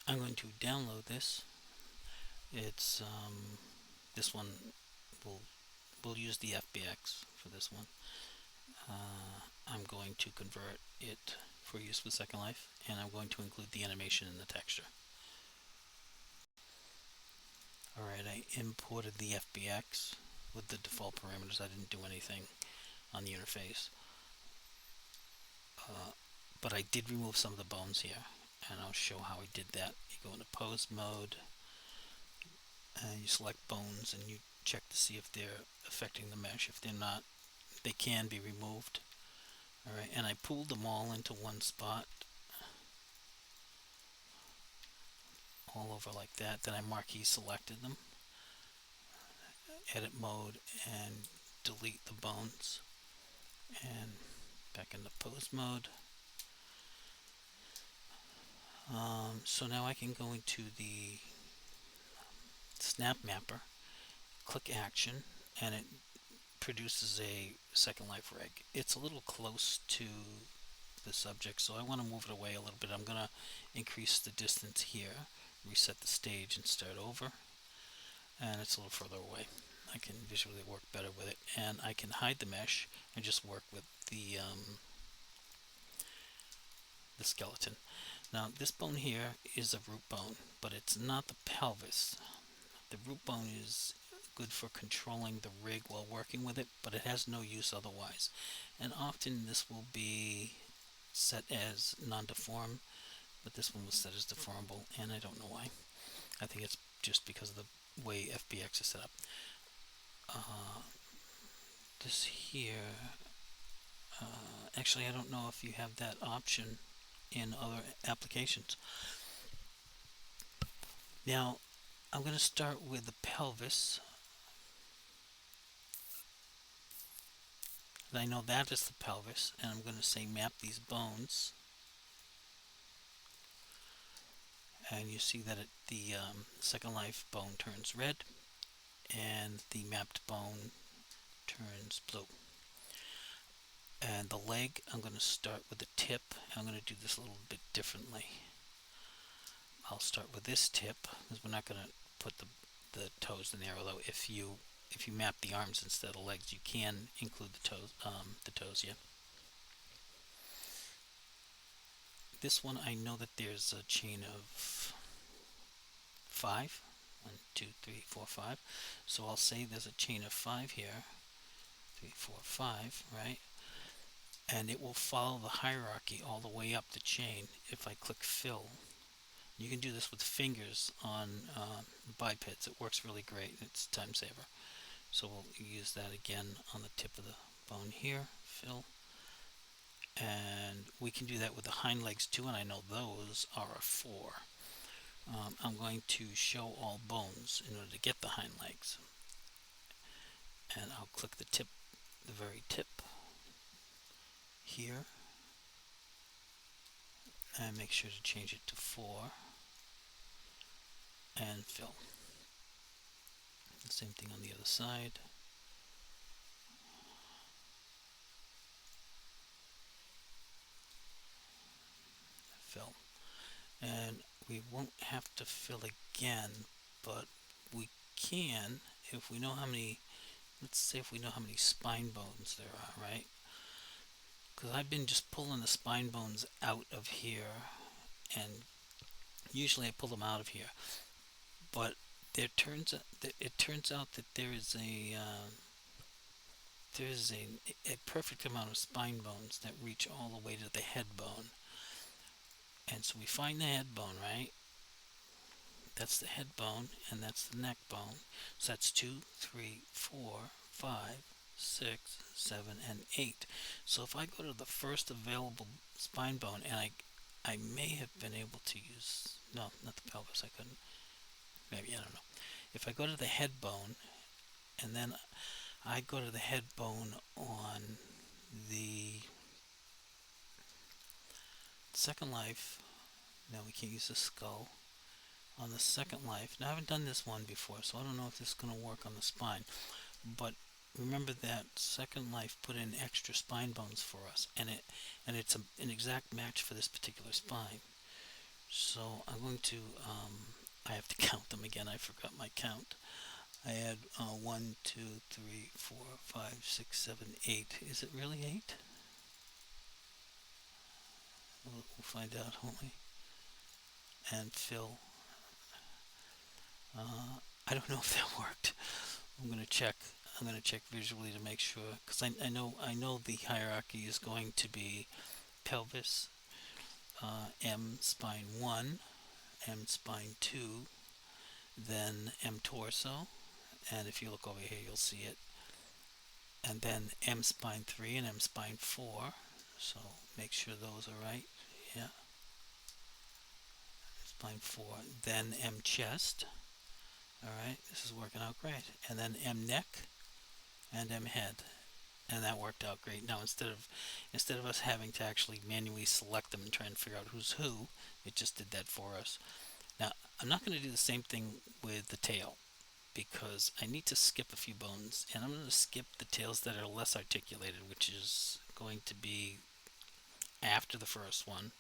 I'm going to download this. It's this one will we'll use the FBX for this one. I'm going to convert it for use with Second Life, and I'm going to include the animation in the texture. Alright, I imported the FBX with the default parameters. I didn't do anything on the interface. But I did remove some of the bones here, and I'll show how I did that. You go into pose mode, and you select bones, and you check to see if they're affecting the mesh. If they're not, they can be removed. Alright, and I pulled them all into one spot, all over like that. Then I marquee selected them, edit mode, and delete the bones, and back into pose mode. So now I can go into the snap mapper, click action, and it produces a Second Life rig. It's a little close to the subject, so I want to move it away a little bit. I'm going to increase the distance here, reset the stage, and start over. And it's a little further away. I can visually work better with it, and I can hide the mesh and just work with the skeleton. Now this bone here is a root bone, but it's not the pelvis. The root bone is good for controlling the rig while working with it, but it has no use otherwise. And often this will be set as non-deform, but this one was set as deformable, and I don't know why. I think it's just because of the way FBX is set up. This here, actually I don't know if you have that option in other applications. Now I'm going to start with the pelvis. I know that is the pelvis, and I'm going to say map these bones, and you see that the Second Life bone turns red and the mapped bone turns blue. And the leg, I'm going to start with the tip, and I'm going to do this a little bit differently. I'll start with this tip because we're not going to put the toes in there, although if you map the arms instead of the legs, you can include the toes, yeah. This one, I know that there's a chain of 5. 1, 2, 3, 4, 5. So I'll say there's a chain of 5 here. 3, 4, 5, right? And it will follow the hierarchy all the way up the chain if I click fill. You can do this with fingers on bipeds. It works really great. It's a time saver. So we'll use that again on the tip of the bone here, fill. And we can do that with the hind legs too, and I know those are a 4. I'm going to show all bones in order to get the hind legs. And I'll click the tip, the very tip here, and make sure to change it to 4 and fill. The same thing on the other side. Fill. And we won't have to fill again, but we can if we know how many, let's say if we know how many spine bones there are, right? Because I've been just pulling the spine bones out of here, and usually I pull them out of here, but it turns out that there is a perfect amount of spine bones that reach all the way to the head bone. And so we find the head bone, right? That's the head bone, and that's the neck bone. So that's 2, 3, 4, 5, 6, 7, and 8. So if I go to the first available spine bone, and I may have been able to use, no, not the pelvis, I couldn't. Maybe, I don't know. If I go to the head bone, and then I go to the head bone on the Second Life. Now we can't use the skull. On the Second Life, now I haven't done this one before, so I don't know if this is going to work on the spine. But remember that Second Life put in extra spine bones for us, and it's an exact match for this particular spine. So So I'm going to, I have to count them again. I forgot my count. I had 1, 2, 3, 4, 5, 6, 7, 8. Is it really 8? We'll find out, won't we? And fill. I don't know if that worked. I'm gonna check. I'm gonna check visually to make sure, because I know the hierarchy is going to be pelvis, M spine 1, M spine 2, then M torso, and if you look over here, you'll see it, and then M spine 3 and M spine 4. So make sure those are right. Yeah, spine 4. Then M chest. All right, this is working out great. And then M neck and M head, and that worked out great. Now instead of us having to actually manually select them and try and figure out who's who, it just did that for us. Now I'm not going to do the same thing with the tail, because I need to skip a few bones, and I'm going to skip the tails that are less articulated, which is going to be after the first one,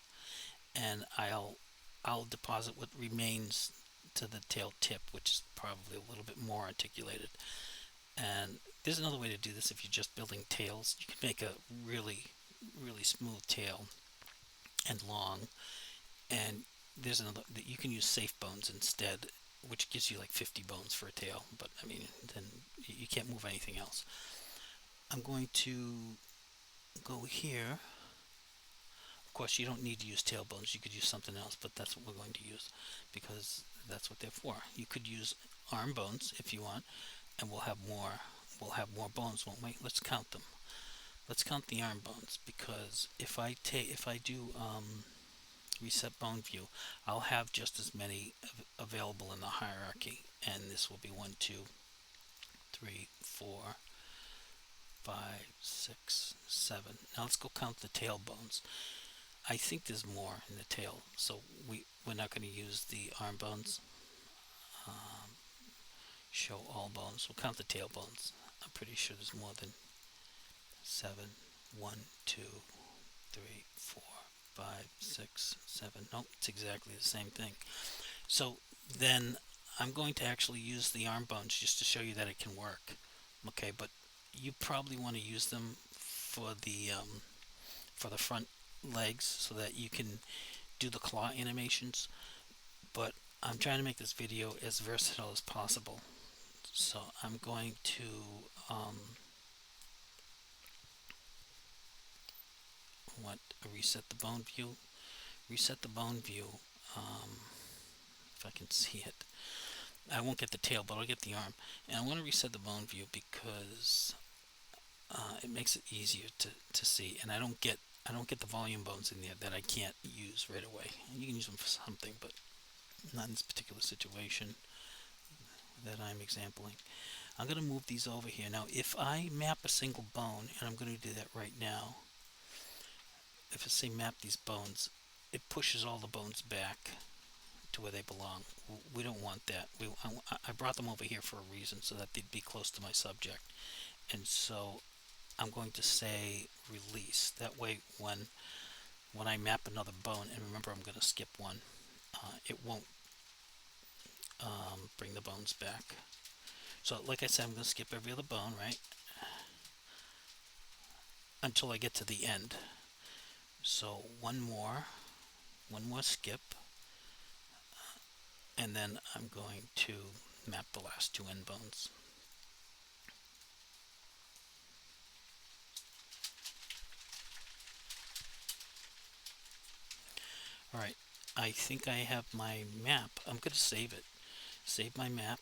and I'll deposit what remains to the tail tip, which is probably a little bit more articulated. And there's another way to do this. If you're just building tails, you can make a really, really smooth tail and long. And there's another that you can use safe bones instead, which gives you like 50 bones for a tail. But I mean, then you can't move anything else. I'm going to go here. Of course, you don't need to use tail bones. You could use something else, but that's what we're going to use because that's what they're for. You could use arm bones if you want, and we'll have more. We'll have more bones, won't we? Let's count them. Let's count the arm bones, because if I do reset bone view, I'll have just as many available in the hierarchy, and this will be 1, 2, 3, 4, 5, 6, 7. Now let's go count the tail bones. I think there's more in the tail, so we're not going to use the arm bones. Show all bones. We'll count the tail bones. I'm pretty sure there's more than 7. 1, 2, 3, 4, 5, 6, 7. Nope, it's exactly the same thing. So then I'm going to actually use the arm bones just to show you that it can work. Okay, but you probably want to use them for the front legs so that you can do the claw animations. But I'm trying to make this video as versatile as possible. So I'm going to reset the bone view. Reset the bone view. If I can see it, I won't get the tail, but I'll get the arm. And I want to reset the bone view because it makes it easier to see. And I don't get the volume bones in there that I can't use right away. And you can use them for something, but not in this particular situation that I'm exampling. I'm going to move these over here. Now, if I map a single bone, and I'm going to do that right now, if I say map these bones, it pushes all the bones back to where they belong. We don't want that. I brought them over here for a reason, so that they'd be close to my subject. And so I'm going to say release. That way, when I map another bone, and remember I'm going to skip one, it won't bring the bones back. So like I said, I'm going to skip every other bone, right? Until I get to the end. So one more skip. And then I'm going to map the last 2 end bones. Alright, I think I have my map. I'm going to save it. Save my map,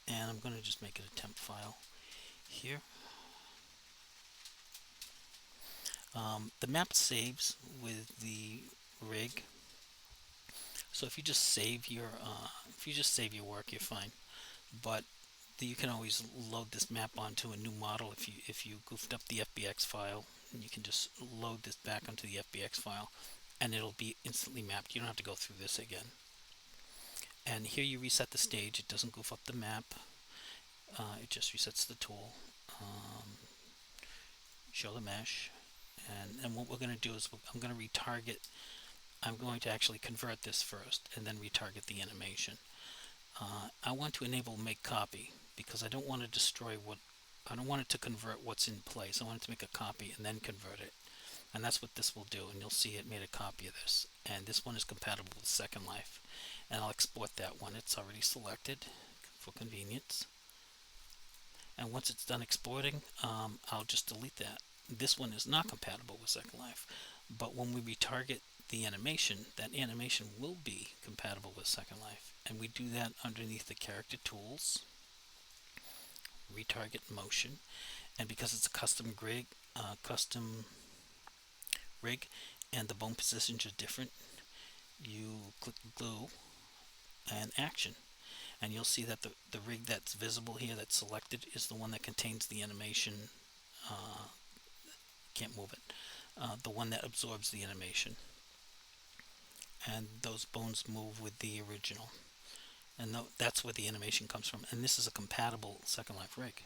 and I'm going to just make it a temp file here. The map saves with the rig. So if you just save your work, you're fine. But you can always load this map onto a new model if you goofed up the FBX file. You can just load this back onto the FBX file, and it'll be instantly mapped. You don't have to go through this again. And here you reset the stage. It doesn't goof up the map. It just resets the tool. Show the mesh. And what we're going to do is I'm going to retarget I'm going to actually convert this first and then retarget the animation. I want to enable make copy because I don't want to destroy I don't want it to convert what's in place. I want it to make a copy and then convert it. And that's what this will do, and you'll see it made a copy of this. And this one is compatible with Second Life. And I'll export that one. It's already selected for convenience. And once it's done exporting, I'll just delete that. This one is not compatible with Second Life, but when we retarget the animation, that animation will be compatible with Second Life. And we do that underneath the character tools, retarget motion, and because it's a custom rig, and the bone positions are different, you click glue and action, and you'll see that the rig that's visible here, that's selected, is the one that contains the animation. Can't move it. The one that absorbs the animation, and those bones move with the original, and that's where the animation comes from. And this is a compatible Second Life rig.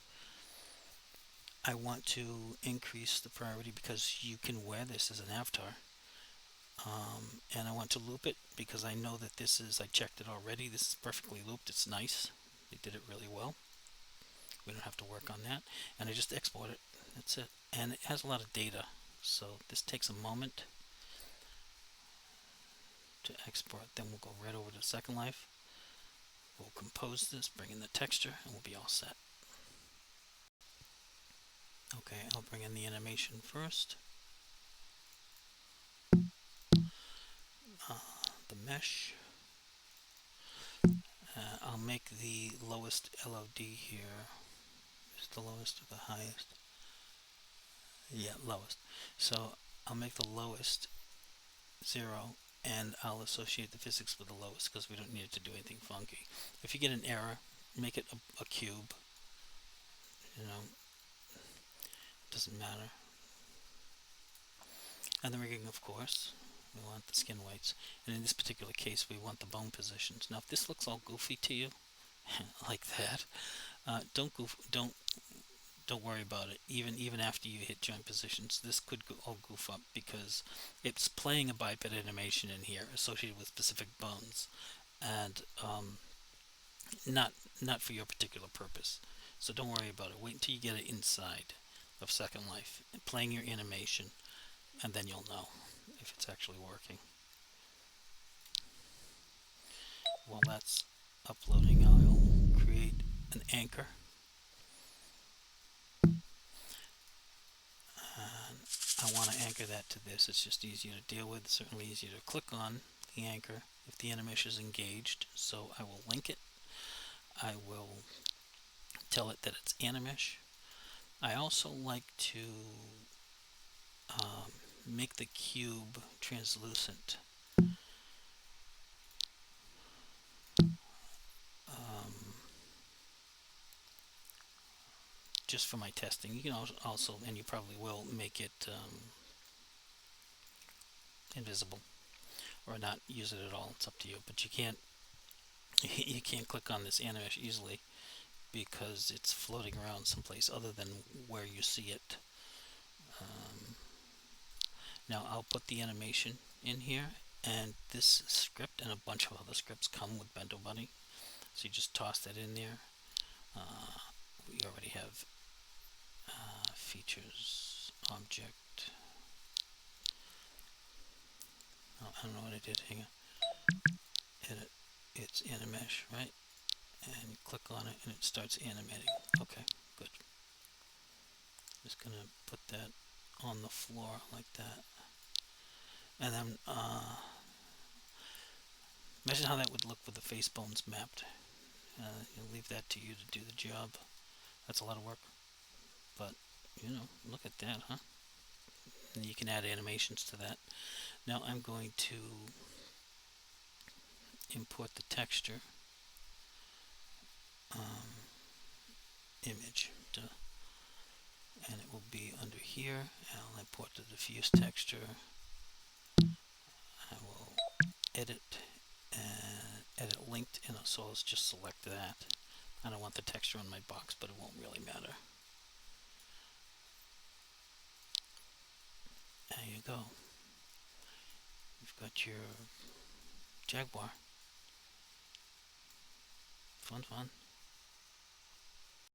I want to increase the priority because you can wear this as an avatar. And I want to loop it because I know that I checked it already. This is perfectly looped. It's nice. They did it really well. We don't have to work on that. And I just export it. That's it. And it has a lot of data. So this takes a moment to export. Then we'll go right over to Second Life. We'll compose this, bring in the texture, and we'll be all set. Okay, I'll bring in the animation first. The mesh. I'll make the lowest LOD here. Is the lowest or the highest? Yeah, lowest. So I'll make the lowest 0, and I'll associate the physics with the lowest because we don't need it to do anything funky. If you get an error, make it a cube. It doesn't matter. And the rigging, of course, we want the skin weights, and in this particular case we want the bone positions. Now if this looks all goofy to you like that, don't worry about it. Even after you hit joint positions, this could all goof up because it's playing a biped animation in here associated with specific bones, and not for your particular purpose. So don't worry about it. Wait until you get it inside of Second Life, playing your animation, and then you'll know if it's actually working. While that's uploading, I'll create an anchor. And I want to anchor that to this. It's just easier to deal with, certainly easier to click on the anchor if the animesh is engaged. So I will link it. I will tell it that it's animesh. I also like to make the cube translucent. Just for my testing. You can also, and you probably will, make it invisible or not use it at all. It's up to you. But you can't click on this animesh easily because it's floating around someplace other than where you see it. Now I'll put the animation in here, and this script and a bunch of other scripts come with Bento Bunny, so you just toss that in there. We already have features, object. Oh, I don't know what I did. Hang on. Edit. It's animesh, right? And you click on it, and it starts animating. Okay, good. Just gonna put that on the floor like that. And then imagine how that would look with the face bones mapped. You'll leave that to you to do the job. That's a lot of work, but look at that, huh? And you can add animations to that. Now I'm going to import the texture image, and it will be under here. I'll import the diffuse texture. I will edit linked, and so I'll just select that. I don't want the texture on my box, but it won't really matter. There you go. We've Got your Jaguar. Fun, fun.